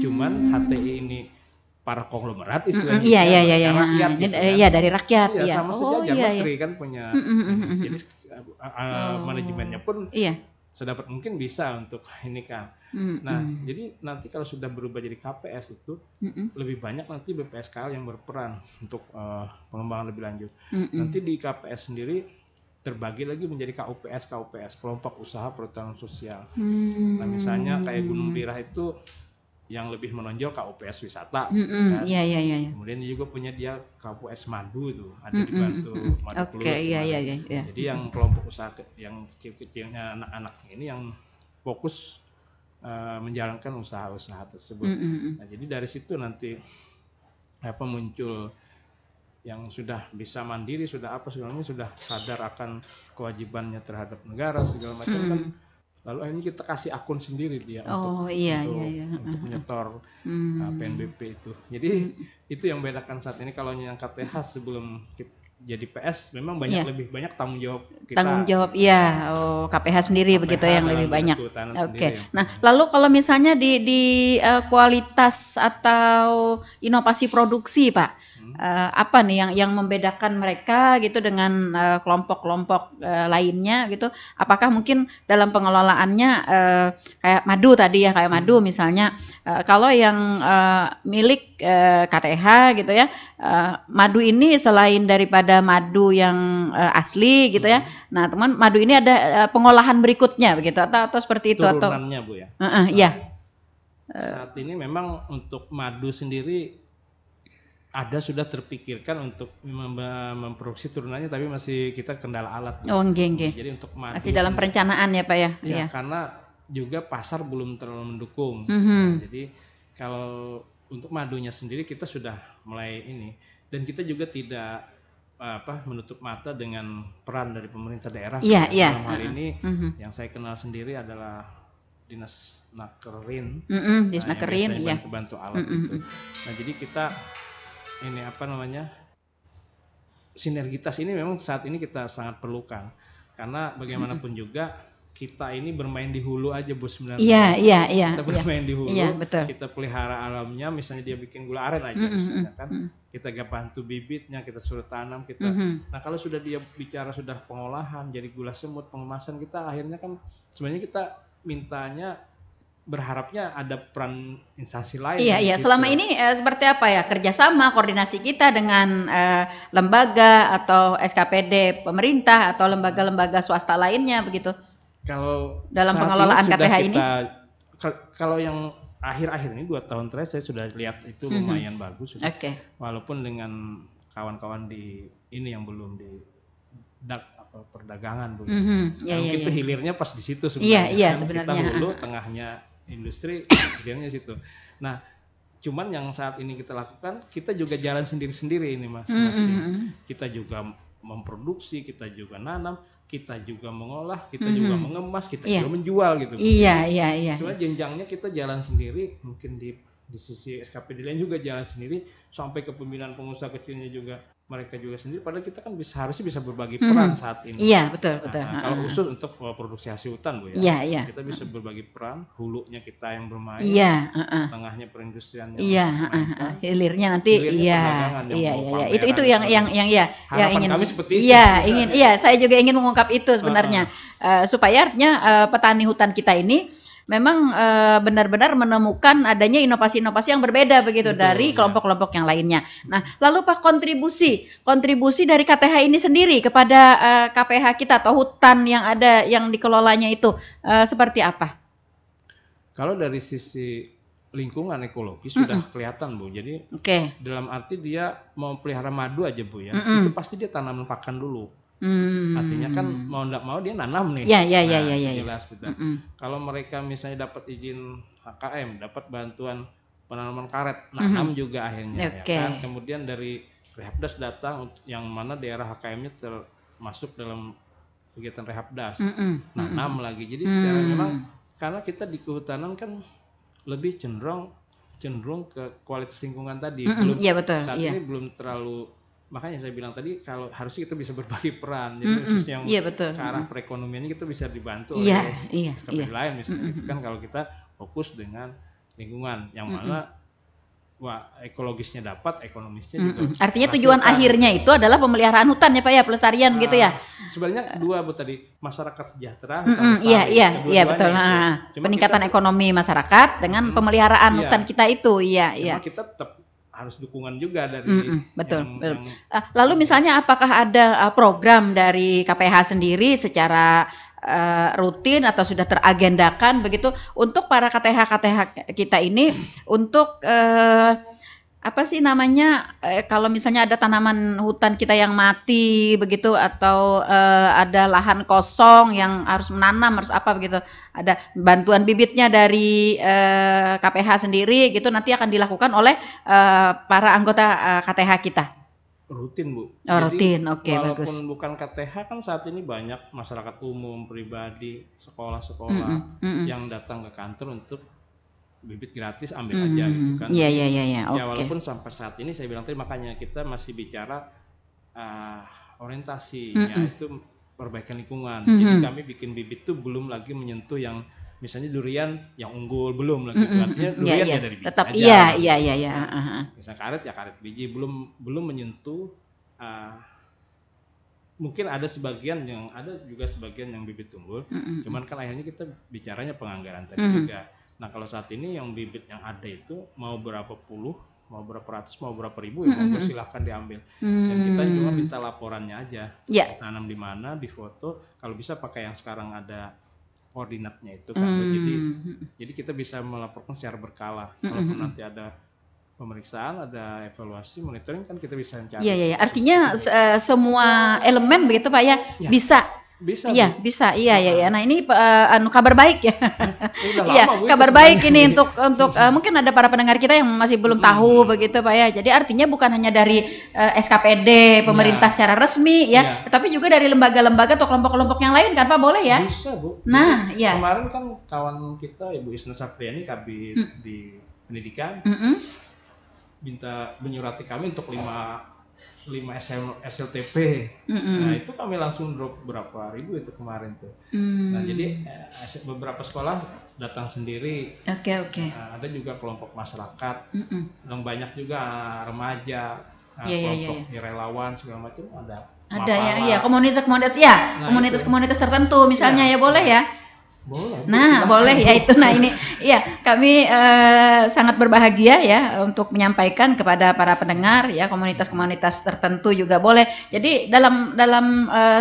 Speaker 2: Cuman HTI ini para konglomerat istilahnya.
Speaker 1: Iya. Iya dari rakyat.
Speaker 2: Iya, sama saja menteri kan punya. Jadi manajemennya pun sedapat mungkin bisa untuk ini kan. Nah, jadi nanti kalau sudah berubah jadi KPS itu lebih banyak nanti BPSKL yang berperan untuk pengembangan lebih lanjut. Nanti di KPS sendiri terbagi lagi menjadi KUPS, kelompok usaha perhutanan sosial. Nah, misalnya kayak Gunung Lirah itu yang lebih menonjol KUPS wisata.
Speaker 1: Iya.
Speaker 2: Kemudian dia juga punya KUPS madu tuh, ada dibantu madu keluar.
Speaker 1: Iya.
Speaker 2: Jadi yang kelompok usaha yang kecil-kecilnya anak-anak ini yang fokus menjalankan usaha-usaha tersebut. Nah, jadi dari situ nanti muncul yang sudah bisa mandiri, sudah sebenarnya sudah sadar akan kewajibannya terhadap negara segala macam kan. Lalu akhirnya kita kasih akun sendiri dia untuk menyetor PNBP itu. Jadi itu yang bedakan saat ini. Kalau yang KTH sebelum jadi PS memang lebih banyak tanggung jawab kita.
Speaker 1: Tanggung jawab KPH sendiri KPH begitu yang lebih banyak. Nah, lalu kalau misalnya di kualitas atau inovasi produksi Pak, apa nih yang membedakan mereka gitu dengan kelompok-kelompok lainnya gitu? Apakah mungkin dalam pengelolaannya kayak madu tadi ya, kayak madu misalnya, kalau yang milik KTH gitu ya, madu ini selain daripada madu yang asli gitu ya, nah teman madu ini ada pengolahan berikutnya begitu atau seperti itu
Speaker 2: turunannya,
Speaker 1: atau
Speaker 2: Bu ya?
Speaker 1: Iya.
Speaker 2: Saat ini memang untuk madu sendiri ada sudah terpikirkan untuk memproduksi turunannya, tapi masih kita kendala alat.
Speaker 1: Oh, nggih.
Speaker 2: Jadi untuk madu
Speaker 1: masih dalam perencanaan ya Pak ya?
Speaker 2: Ya, karena juga pasar belum terlalu mendukung. Jadi kalau untuk madunya sendiri kita sudah mulai ini, dan kita juga tidak menutup mata dengan peran dari pemerintah daerah. Dalam hal ini yang saya kenal sendiri adalah Dinas Nakerin,
Speaker 1: Dinas Nakerin,
Speaker 2: yang bantu-bantu alat itu. Nah, jadi kita ini sinergitas ini memang saat ini kita sangat perlukan, karena bagaimanapun juga kita ini bermain di hulu aja Bu sebenarnya.
Speaker 1: Iya.
Speaker 2: Kita bermain di hulu,
Speaker 1: betul.
Speaker 2: kita pelihara alamnya, misalnya dia bikin gula aren aja misalnya kan, kita gak bantu bibitnya, kita suruh tanam, kita. Nah, kalau sudah dia bicara sudah pengolahan, jadi gula semut, pengemasan, kita akhirnya kan sebenarnya kita mintanya berharapnya ada peran instansi lain.
Speaker 1: Iya. Selama ini seperti apa ya kerjasama koordinasi kita dengan lembaga atau SKPD pemerintah atau lembaga-lembaga swasta lainnya begitu?
Speaker 2: Kalau
Speaker 1: dalam pengelolaan KTH ini?
Speaker 2: Kalau yang akhir-akhir ini 2 tahun terakhir saya sudah lihat itu lumayan bagus sudah. Walaupun dengan kawan-kawan di ini yang belum di perdagangan Bu. Itu hilirnya pas di situ sebenarnya.
Speaker 1: Iya, sebenarnya.
Speaker 2: Kita hulu, tengahnya industri, hilirnya situ. Nah, cuman yang saat ini kita lakukan, kita juga jalan sendiri-sendiri ini masing-masing. Kita juga memproduksi, kita juga nanam, kita juga mengolah, kita juga mengemas, kita juga menjual gitu.
Speaker 1: Iya.
Speaker 2: Soalnya jenjangnya kita jalan sendiri, mungkin di sisi SKPD lain juga jalan sendiri, sampai ke pembinaan pengusaha kecilnya juga mereka juga sendiri, padahal kita kan harusnya bisa berbagi peran saat ini.
Speaker 1: Iya, betul.
Speaker 2: Nah, kalau khusus untuk produksi hasil hutan Bu ya.
Speaker 1: Iya.
Speaker 2: Kita bisa berbagi peran, hulunya kita yang bermain.
Speaker 1: Iya,
Speaker 2: tengahnya perindustrian.
Speaker 1: Hilirnya nanti
Speaker 2: iya.
Speaker 1: Itu yang ingin
Speaker 2: kami seperti itu.
Speaker 1: Iya, saya juga ingin mengungkap itu sebenarnya. Supaya artinya petani hutan kita ini memang benar-benar menemukan adanya inovasi-inovasi yang berbeda begitu. Betul, dari kelompok-kelompok yang lainnya. Nah, lalu Pak, kontribusi dari KTH ini sendiri kepada KPH kita atau hutan yang ada yang dikelolanya itu seperti apa?
Speaker 2: Kalau dari sisi lingkungan ekologis sudah kelihatan Bu. Jadi dalam arti dia mau pelihara madu aja Bu ya, itu pasti dia tanam pakan dulu. Artinya kan mau enggak mau dia nanam nih.
Speaker 1: Iya.
Speaker 2: Jelas sudah. Kalau mereka misalnya dapat izin HKM, dapat bantuan penanaman karet, nanam juga akhirnya ya kan. Kemudian dari Rehapdas datang yang mana daerah HKM-nya termasuk dalam kegiatan Rehapdas. Nanam lagi. Jadi secara memang karena kita di kehutanan kan lebih cenderung ke kualitas lingkungan tadi. Saat ini belum terlalu. Makanya saya bilang tadi kalau harusnya kita bisa berbagi peran, jadi khususnya yang ke arah perekonomian kita bisa dibantu oleh seperti lain misalnya. Itu kan kalau kita fokus dengan lingkungan yang mana ekologisnya dapat, ekonomisnya juga.
Speaker 1: Artinya tujuan akhirnya itu adalah pemeliharaan hutan ya Pak ya, pelestarian gitu ya.
Speaker 2: Sebenarnya 2 Bu tadi, masyarakat sejahtera,
Speaker 1: iya betul. Peningkatan ekonomi masyarakat dengan pemeliharaan hutan kita itu, iya.
Speaker 2: Kita tetap harus dukungan juga dari
Speaker 1: betul. Lalu misalnya apakah ada program dari KPH sendiri secara rutin atau sudah teragendakan begitu untuk para KTH kita ini untuk apa sih namanya kalau misalnya ada tanaman hutan kita yang mati begitu atau ada lahan kosong yang harus menanam harus apa begitu, ada bantuan bibitnya dari KPH sendiri gitu nanti akan dilakukan oleh para anggota KTH kita.
Speaker 2: Rutin Bu.
Speaker 1: Rutin, oke, bagus.
Speaker 2: Walaupun bukan KTH kan saat ini banyak masyarakat umum, pribadi, sekolah-sekolah yang datang ke kantor untuk bibit gratis ambil aja gitu kan.
Speaker 1: Iya.
Speaker 2: Ya walaupun sampai saat ini saya bilang tadi makanya kita masih bicara orientasinya itu perbaikan lingkungan. Jadi kami bikin bibit tuh belum lagi menyentuh yang misalnya durian yang unggul belum lagi. Artinya durian ya dari biji
Speaker 1: tetap
Speaker 2: aja.
Speaker 1: Iya.
Speaker 2: Misalnya karet biji belum menyentuh. Mungkin ada sebagian yang bibit unggul. Cuman kan akhirnya kita bicaranya penganggaran tadi juga. Nah kalau saat ini yang bibit yang ada itu mau berapa puluh, mau berapa ratus, mau berapa ribu ya monggo silahkan diambil. Dan kita cuma minta laporannya aja. Tanam di mana, di foto. Kalau bisa pakai yang sekarang ada koordinatnya itu kan. Jadi kita bisa melaporkan secara berkala. Kalaupun nanti ada pemeriksaan, ada evaluasi, monitoring kan kita bisa cari.
Speaker 1: Iya. Artinya semua elemen begitu Pak ya, bisa. Iya, bisa. Iya. Nah, ini kabar baik ya. Iya, kabar baik ini untuk mungkin ada para pendengar kita yang masih belum tahu begitu Pak ya. Jadi artinya bukan hanya dari SKPD pemerintah secara resmi ya, tetapi juga dari lembaga-lembaga atau kelompok-kelompok yang lain kan Pak, boleh ya?
Speaker 2: Bisa, Bu.
Speaker 1: Nah, iya.
Speaker 2: Kemarin kan kawan kita Ibu Isna Sapriani Kabid di Pendidikan minta menyurati kami untuk 5 SLTP. Nah, itu kami langsung drop berapa ribu itu kemarin tuh. Nah, jadi beberapa sekolah datang sendiri.
Speaker 1: Oke.
Speaker 2: Nah, ada juga kelompok masyarakat. Yang banyak juga remaja, kelompok relawan segala macam ada.
Speaker 1: Ada ya, komunitas ya. Nah, komunitas tertentu misalnya ya boleh ya.
Speaker 2: Boleh.
Speaker 1: Nah, boleh ya itu. Nah, ini iya, kami sangat berbahagia ya untuk menyampaikan kepada para pendengar ya, komunitas-komunitas tertentu juga boleh. Jadi dalam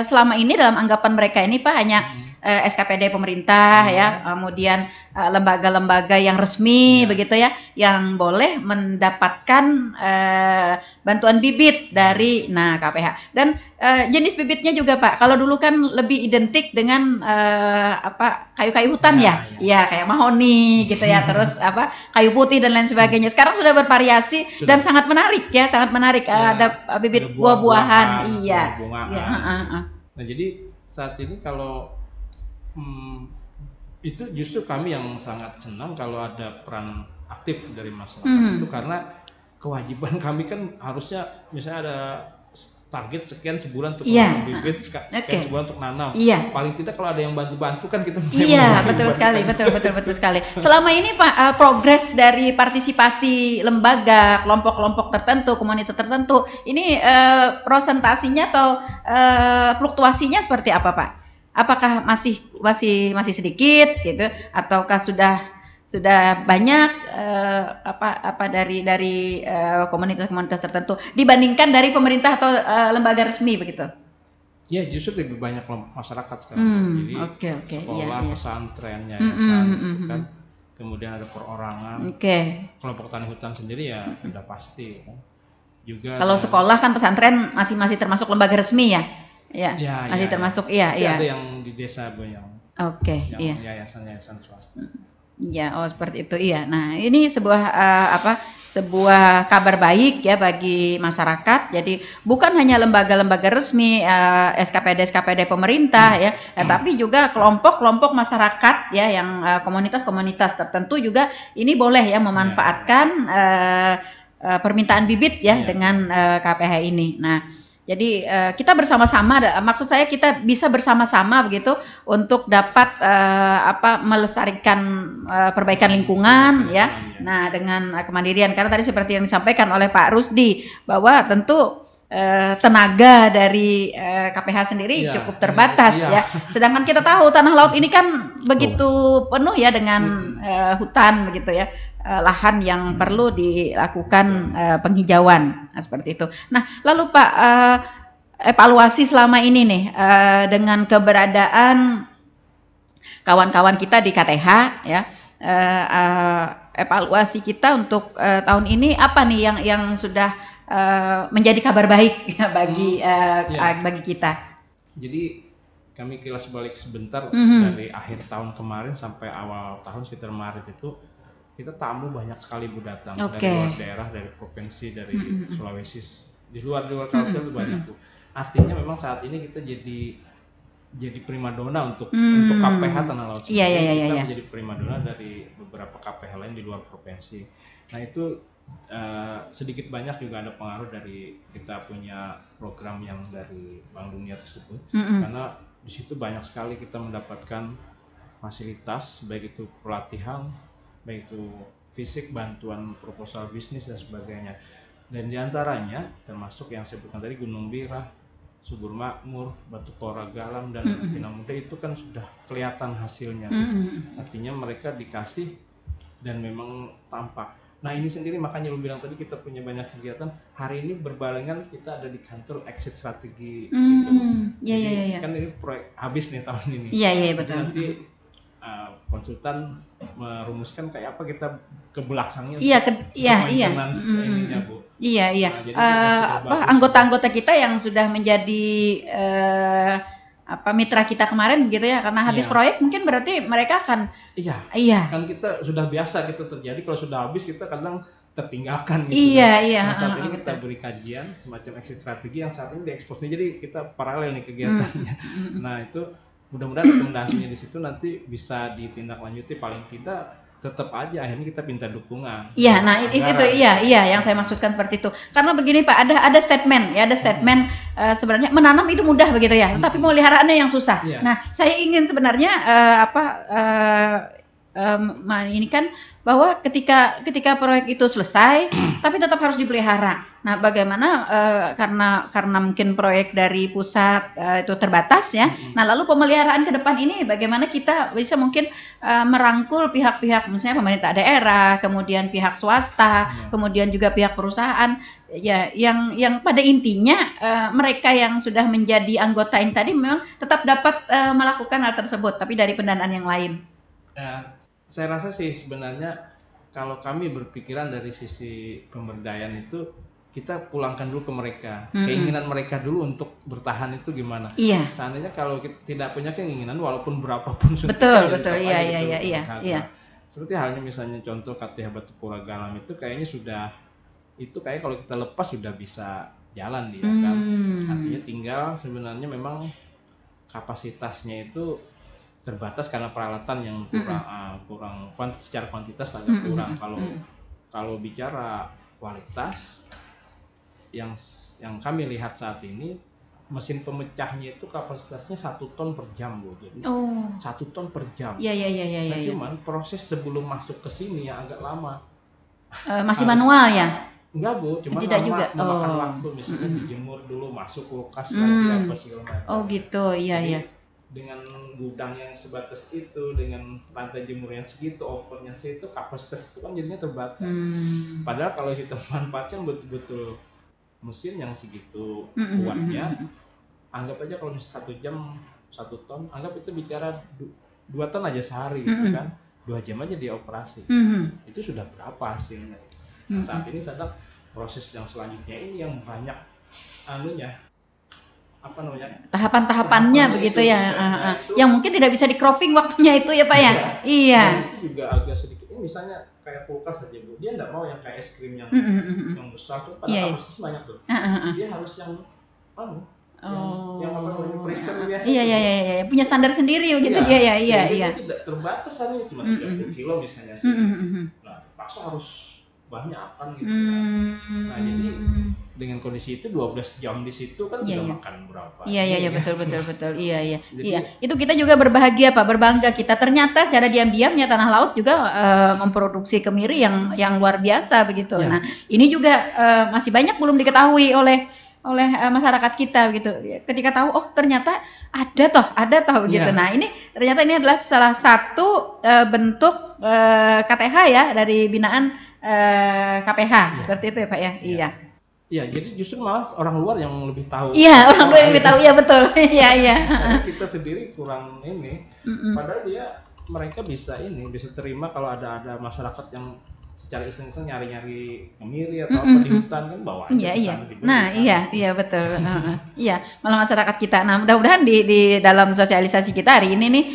Speaker 1: selama ini dalam anggapan mereka ini Pak hanya SKPD pemerintah ya, kemudian lembaga-lembaga yang resmi begitu ya, yang boleh mendapatkan bantuan bibit dari KPH. Dan jenis bibitnya juga Pak, kalau dulu kan lebih identik dengan kayu-kayu hutan ya kayak mahoni gitu ya, terus kayu putih dan lain sebagainya. Sekarang sudah bervariasi dan sangat menarik ya, ada bibit buah-buahan. Iya.
Speaker 2: Nah, jadi saat ini kalau itu justru kami yang sangat senang kalau ada peran aktif dari masyarakat itu, karena kewajiban kami kan harusnya misalnya ada target sekian sebulan untuk menanam bibit, sekian sebulan untuk nanam. Paling tidak kalau ada yang bantu-bantu kan kita.
Speaker 1: Betul sekali. Selama ini Pak, progres dari partisipasi lembaga, kelompok-kelompok tertentu, komunitas tertentu, ini prosentasinya atau fluktuasinya seperti apa Pak? Apakah masih sedikit gitu, ataukah sudah banyak dari komunitas-komunitas tertentu dibandingkan dari pemerintah atau lembaga resmi begitu?
Speaker 2: Ya, justru lebih banyak kelompok masyarakat sekarang. Jadi sekolah, pesantren, yayasan, kan. Kemudian ada perorangan. Kelompok tani hutan sendiri ya udah pasti kan. Juga
Speaker 1: kalau sekolah kan pesantren masih termasuk lembaga resmi ya. Masih termasuk
Speaker 2: ada yang di desa Bu yang yayasan-yayasan swasta.
Speaker 1: Seperti itu Nah, ini sebuah kabar baik ya bagi masyarakat. Jadi bukan hanya lembaga-lembaga resmi, SKPD pemerintah ya, tapi juga kelompok-kelompok masyarakat ya, yang komunitas-komunitas tertentu juga ini boleh ya memanfaatkan permintaan bibit ya dengan KPH ini. Nah, jadi kita bersama-sama, maksud saya kita bisa bersama-sama begitu untuk dapat melestarikan perbaikan lingkungan ya. Nah, dengan kemandirian, karena tadi seperti yang disampaikan oleh Pak Rusdi bahwa tentu tenaga dari KPH sendiri cukup terbatas ya. Sedangkan kita tahu tanah laut ini kan begitu penuh ya dengan hutan begitu ya. Lahan yang perlu dilakukan penghijauan seperti itu. Nah, lalu Pak, evaluasi selama ini nih dengan keberadaan kawan-kawan kita di KTH ya, evaluasi kita untuk tahun ini apa nih yang sudah menjadi kabar baik bagi kita?
Speaker 2: Jadi kami kilas balik sebentar dari akhir tahun kemarin sampai awal tahun sekitar Maret itu. Kita tamu banyak sekali Bu datang dari luar daerah, dari provinsi, dari Sulawesi, di luar Kalsel banyak Bu. Artinya memang saat ini kita jadi primadona untuk KPH Tanah Laut sendiri. Kita menjadi primadona dari beberapa KPH lain di luar provinsi. Nah, itu sedikit banyak juga ada pengaruh dari kita punya program yang dari Bank Dunia tersebut, karena di situ banyak sekali kita mendapatkan fasilitas, baik itu pelatihan, baik itu fisik, bantuan proposal bisnis dan sebagainya. Dan diantaranya termasuk yang saya sebutkan tadi, Gunung Birah, Subur Makmur, Batu Kora Galam, dan Pinang Muda, itu kan sudah kelihatan hasilnya. Artinya mereka dikasih dan memang tampak. Nah, ini sendiri makanya lu bilang tadi kita punya banyak kegiatan. Hari ini berbarengan kita ada di kantor Exit Strategi gitu. Kan ini proyek habis nih tahun ini.
Speaker 1: Betul.
Speaker 2: Nanti konsultan merumuskan kayak apa kita ke belakangnya.
Speaker 1: Iya.
Speaker 2: Ininya, Bu.
Speaker 1: Iya.
Speaker 2: Nah,
Speaker 1: anggota-anggota kita yang sudah menjadi mitra kita kemarin gitu ya, karena habis proyek mungkin berarti mereka akan
Speaker 2: kan kita sudah biasa gitu terjadi, kalau sudah habis kita kadang tertinggalkan gitu. Nah, saat ini kita beri kajian semacam exit strategi yang saat ini dieksposnya, jadi kita paralel nih kegiatannya. Nah, itu mudah-mudahan rekomendasinya di situ nanti bisa ditindaklanjuti, paling tidak tetap aja akhirnya kita minta dukungan.
Speaker 1: Iya, nah itu yang saya maksudkan seperti itu. Karena begini Pak, ada statement sebenarnya menanam itu mudah begitu ya, tapi pemeliharaannya yang susah. Nah, saya ingin sebenarnya ini kan bahwa ketika proyek itu selesai tapi tetap harus dipelihara. Nah, bagaimana karena mungkin proyek dari pusat itu terbatas ya. Nah, lalu pemeliharaan ke depan ini bagaimana kita bisa mungkin merangkul pihak-pihak misalnya pemerintah daerah, kemudian pihak swasta, kemudian juga pihak perusahaan ya, yang pada intinya mereka yang sudah menjadi anggota ini tadi memang tetap dapat melakukan hal tersebut tapi dari pendanaan yang lain.
Speaker 2: Saya rasa sih sebenarnya kalau kami berpikiran dari sisi pemberdayaan itu kita pulangkan dulu ke mereka, keinginan mereka dulu untuk bertahan itu gimana.
Speaker 1: Iya.
Speaker 2: Seandainya kalau kita tidak punya keinginan walaupun berapapun
Speaker 1: betul, iya.
Speaker 2: Seperti halnya misalnya contoh KTH Batu Pura Galam itu kayaknya kayak kalau kita lepas sudah bisa jalan dia kan. Artinya tinggal sebenarnya memang kapasitasnya itu terbatas karena peralatan yang kurang secara kuantitas agak kurang. Kalau bicara kualitas yang kami lihat saat ini mesin pemecahnya itu kapasitasnya 1 ton per jam, Bu. Jadi 1 ton per jam.
Speaker 1: Iya.
Speaker 2: Cuman proses sebelum masuk ke sini yang agak lama.
Speaker 1: Masih manual ya?
Speaker 2: Enggak, Bu, cuma memakan waktu, misalnya dijemur dulu, masuk kulkas lagi apa segala macam.
Speaker 1: Oh gitu, iya.
Speaker 2: Dengan gudang yang sebatas itu, dengan lantai jemur yang segitu, oven yang segitu, kapasitas itu kan jadinya terbatas. Padahal kalau kita manfaatkan betul-betul mesin yang segitu kuatnya, anggap aja kalau misalnya 1 jam 1 ton, anggap itu bicara 2 ton aja sehari gitu kan, 2 jam aja dia operasi. Itu sudah berapa hasilnya? Nah, saat ini sedang proses yang selanjutnya ini yang banyak
Speaker 1: tahapan-tahapannya begitu ya, yang mungkin tidak bisa di cropping waktunya itu ya Pak ya. Iya.
Speaker 2: Dan itu juga agak sedikit, ini misalnya kayak kulkas aja, Bu, dia nggak mau yang kayak es krim yang besar tuh, padahal kapasitas banyak tuh. Dia harus yang freezer biasa.
Speaker 1: Iya, punya standar sendiri begitu dia ya.
Speaker 2: Itu tidak terbatas hanya cuma 30 kilo misalnya sih. Nah, terpaksa harus banyak kan gitu. Nah, jadi dengan kondisi itu 12 jam di situ kan udah makan berapa?
Speaker 1: Iya, betul. Iya. Jadi, iya. Itu kita juga berbahagia Pak, berbangga kita. Ternyata secara diam-diamnya Tanah Laut juga memproduksi kemiri yang luar biasa begitu. Nah, ini juga masih banyak belum diketahui oleh masyarakat kita gitu. Ketika tahu ternyata ada toh begitu. Nah, ini ternyata ini adalah salah satu bentuk KTH ya dari binaan KPH. Seperti itu ya Pak ya.
Speaker 2: Iya, jadi justru malah orang luar yang lebih tahu.
Speaker 1: Iya, orang luar yang lebih tahu, iya betul. Iya.
Speaker 2: Kita sendiri kurang ini. Padahal mereka bisa terima kalau ada masyarakat yang secara iseng-iseng nyari-nyari kemiri atau apa di hutan kan bawa aja.
Speaker 1: Iya. Nah, iya betul. Iya, malah masyarakat kita. Nah, mudah-mudahan di dalam sosialisasi kita hari ini nih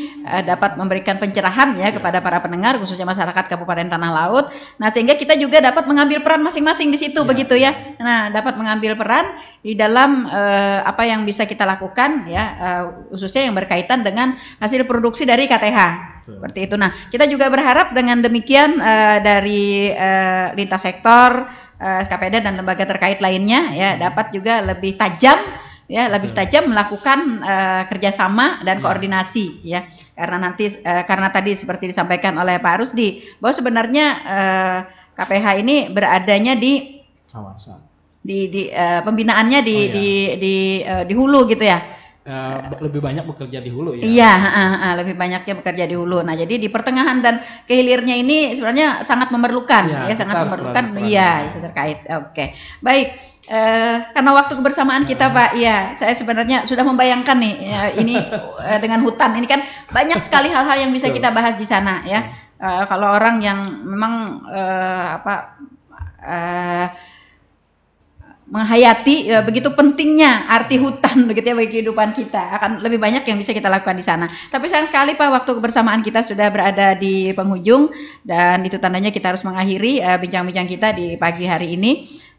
Speaker 1: dapat memberikan pencerahan ya kepada para pendengar khususnya masyarakat Kabupaten Tanah Laut. Nah, sehingga kita juga dapat mengambil peran masing-masing di situ begitu ya. Nah, dapat mengambil peran di dalam apa yang bisa kita lakukan ya, khususnya yang berkaitan dengan hasil produksi dari KTH. Seperti itu. Nah, kita juga berharap dengan demikian dari lintas sektor, SKPD dan lembaga terkait lainnya ya dapat juga lebih tajam melakukan kerjasama dan koordinasi ya. Karena tadi seperti disampaikan oleh Pak Rusdi bahwa sebenarnya KPH ini beradanya di
Speaker 2: kawasan.
Speaker 1: Di pembinaannya di hulu gitu ya.
Speaker 2: Lebih banyak bekerja di hulu ya.
Speaker 1: Iya, lebih banyaknya bekerja di hulu. Nah, jadi di pertengahan dan kehilirnya ini sebenarnya sangat memerlukan, sangat memerlukan. Iya, terkait. Oke, baik. Karena waktu kebersamaan kita, Pak, ya, saya sebenarnya sudah membayangkan nih, ini dengan hutan ini kan banyak sekali hal-hal yang bisa kita bahas di sana, ya. kalau orang yang memang menghayati begitu pentingnya arti hutan begitu ya bagi kehidupan kita, akan lebih banyak yang bisa kita lakukan di sana. Tapi sayang sekali Pak, waktu kebersamaan kita sudah berada di penghujung dan itu tandanya kita harus mengakhiri bincang-bincang kita di pagi hari ini.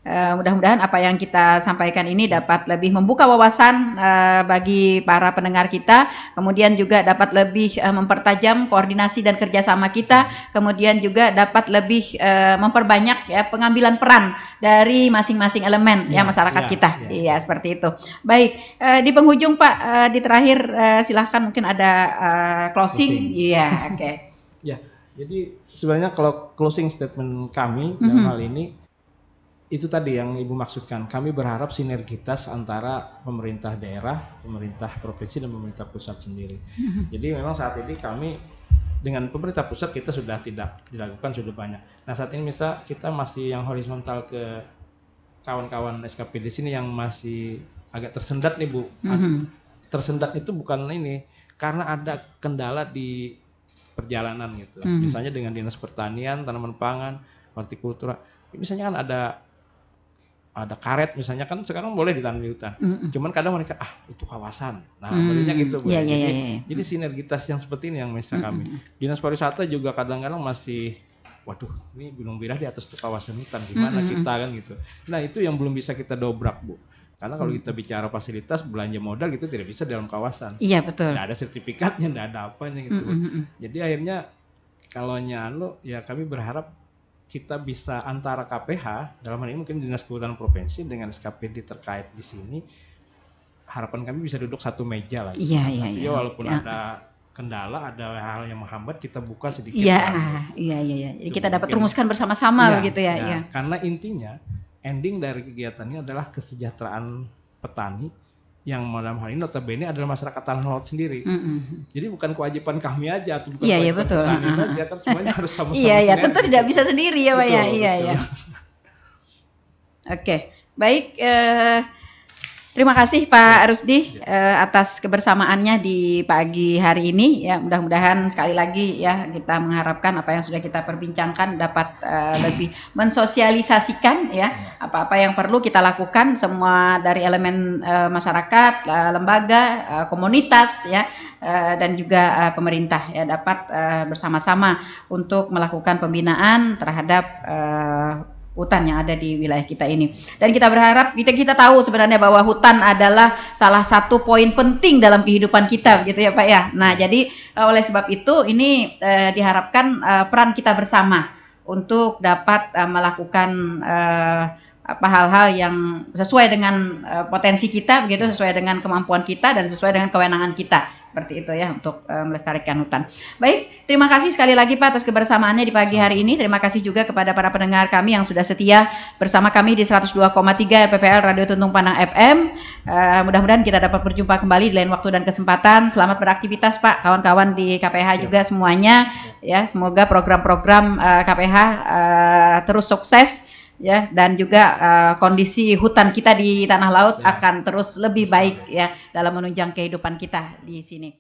Speaker 1: Mudah-mudahan apa yang kita sampaikan ini dapat lebih membuka wawasan bagi para pendengar kita, kemudian juga dapat lebih mempertajam koordinasi dan kerjasama kita, kemudian juga dapat lebih memperbanyak ya pengambilan peran dari masing-masing elemen ya masyarakat kita. Iya, seperti itu. Baik, di penghujung Pak, di terakhir silahkan mungkin ada closing. Iya, oke.
Speaker 2: Ya, jadi sebenarnya kalau closing statement kami dalam hal ini itu tadi yang Ibu maksudkan. Kami berharap sinergitas antara pemerintah daerah, pemerintah provinsi dan pemerintah pusat sendiri. Jadi memang saat ini kami dengan pemerintah pusat kita sudah tidak dilakukan sudah banyak. Nah saat ini misal kita masih yang horizontal ke kawan-kawan SKP di sini yang masih agak tersendat nih Bu. Tersendat itu bukan ini karena ada kendala di perjalanan gitu. Misalnya dengan Dinas Pertanian, Tanaman Pangan, Hortikultura. Misalnya kan ada karet misalnya kan sekarang boleh ditanam di hutan. Cuman kadang mereka itu kawasan. Nah, modelnya gitu Bu. Jadi sinergitas yang seperti ini yang misal kami. Dinas Pariwisata juga kadang-kadang masih waduh, ini Gunung Birah di atas kawasan hutan gimana kita kan gitu. Nah, itu yang belum bisa kita dobrak, Bu. Karena kalau kita bicara fasilitas belanja modal gitu tidak bisa dalam kawasan.
Speaker 1: Iya, betul.
Speaker 2: Tidak ada sertifikatnya, tidak ada apanya gitu. Jadi akhirnya kalau nyalo ya kami berharap kita bisa antara KPH dalam hal ini mungkin Dinas Kehutanan Provinsi dengan SKPD terkait di sini, harapan kami bisa duduk satu meja lah.
Speaker 1: Iya.
Speaker 2: Walaupun ada kendala, ada hal yang menghambat, kita buka sedikit.
Speaker 1: Iya. Jadi kita dapat rumuskan bersama-sama begitu ya. Iya.
Speaker 2: Karena intinya ending dari kegiatan ini adalah kesejahteraan petani yang dalam hal ini notabene adalah masyarakat tanah laut sendiri. Jadi bukan kewajiban kami aja atau bukan kewajiban petani aja, kan semuanya harus sama-sama.
Speaker 1: Iya, tentu tidak bisa sendiri ya Pak ya. Iya. Oke, baik. Terima kasih Pak Rusdi atas kebersamaannya di pagi hari ini. Ya, mudah-mudahan sekali lagi ya kita mengharapkan apa yang sudah kita perbincangkan dapat lebih mensosialisasikan ya apa-apa yang perlu kita lakukan semua dari elemen masyarakat, lembaga, komunitas ya dan juga pemerintah ya dapat bersama-sama untuk melakukan pembinaan terhadap hutan yang ada di wilayah kita ini. Dan kita berharap kita tahu sebenarnya bahwa hutan adalah salah satu poin penting dalam kehidupan kita gitu ya Pak ya. Nah, jadi oleh sebab itu ini diharapkan peran kita bersama untuk dapat melakukan hal-hal yang sesuai dengan potensi kita begitu, sesuai dengan kemampuan kita dan sesuai dengan kewenangan kita. Seperti itu ya untuk melestarikan hutan. Baik, terima kasih sekali lagi Pak atas kebersamaannya di pagi hari ini. Terima kasih juga kepada para pendengar kami yang sudah setia bersama kami di 102,3 RPPL Radio Tuntung Panang FM. Mudah-mudahan kita dapat berjumpa kembali di lain waktu dan kesempatan. Selamat beraktivitas Pak, kawan-kawan di KPH juga semuanya. Ya, semoga program-program KPH terus sukses. Ya, dan juga kondisi hutan kita di tanah laut akan terus lebih baik ya dalam menunjang kehidupan kita di sini.